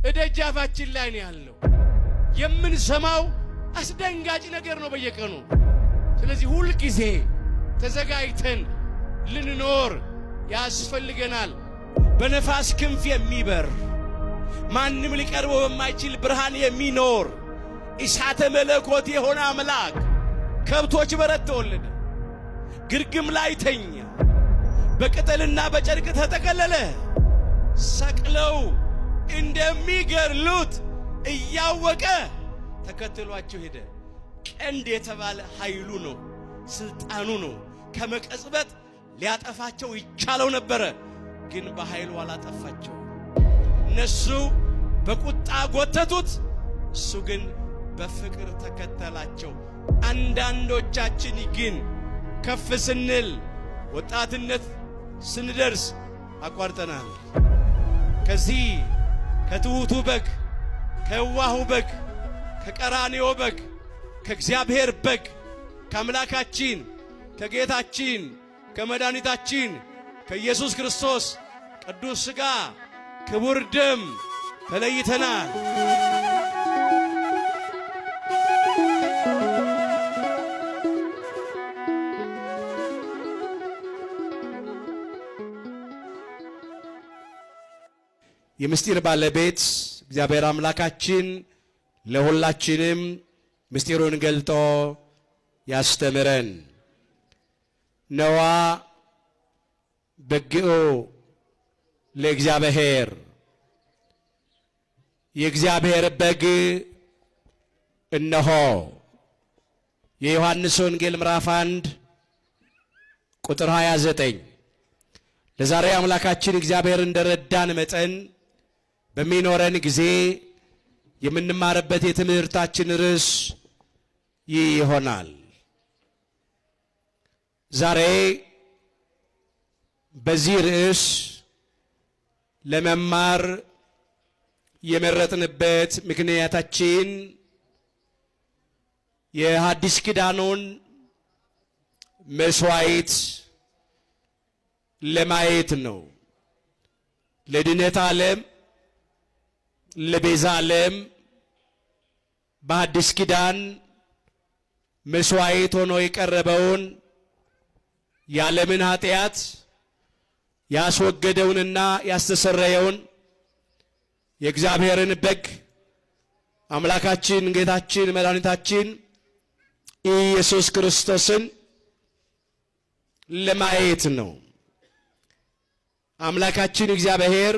እደጃፋችን ላይ ነው ያለው። የምንሰማው አስደንጋጭ ነገር ነው በየቀኑ። ስለዚህ ሁል ጊዜ ተዘጋጅተን ልንኖር ያስፈልገናል። በነፋስ ክንፍ የሚበር ማንም ሊቀርበው በማይችል ብርሃን የሚኖር እሳተ መለኮት የሆነ አምላክ ከብቶች በረት ተወለደ፣ ግርግም ላይ ተኛ፣ በቅጠልና በጨርቅ ተጠቀለለ። ሰቅለው እንደሚገርሉት እያወቀ ተከትሏቸው ሄደ። ቀንድ የተባለ ኃይሉ ነው፣ ስልጣኑ ነው። ከመቀጽበት ሊያጠፋቸው ይቻለው ነበረ፣ ግን በኃይሉ አላጠፋቸው። እነሱ በቁጣ ጎተቱት፣ እሱ ግን በፍቅር ተከተላቸው። አንዳንዶቻችን ግን ከፍ ስንል ወጣትነት ስንደርስ አቋርጠናል። ከዚህ ከትሑቱ በግ ከዋሁ በግ ከቀራንዮ በግ ከእግዚአብሔር በግ ከአምላካችን ከጌታችን ከመድኃኒታችን ከኢየሱስ ክርስቶስ ቅዱስ ሥጋ ክቡር ደም ተለይተናል። የምስጢር ባለቤት እግዚአብሔር አምላካችን ለሁላችንም ምስጢሩን ገልጦ ያስተምረን። ነዋ በግዑ ለእግዚአብሔር፣ የእግዚአብሔር በግ እነሆ። የዮሐንስ ወንጌል ምዕራፍ 1 ቁጥር 29። ለዛሬ አምላካችን እግዚአብሔር እንደረዳን መጠን በሚኖረን ጊዜ የምንማርበት የትምህርታችን ርዕስ ይህ ይሆናል። ዛሬ በዚህ ርዕስ ለመማር የመረጥንበት ምክንያታችን የሐዲስ ኪዳኑን መስዋዕት ለማየት ነው። ለድነት ዓለም ለቤዛ ዓለም በሐዲስ ኪዳን መስዋዕት ሆኖ የቀረበውን የዓለምን ኃጢአት ያስወገደውንና ያስተሰረየውን የእግዚአብሔርን በግ አምላካችን ጌታችን መድኃኒታችን ኢየሱስ ክርስቶስን ለማየት ነው። አምላካችን እግዚአብሔር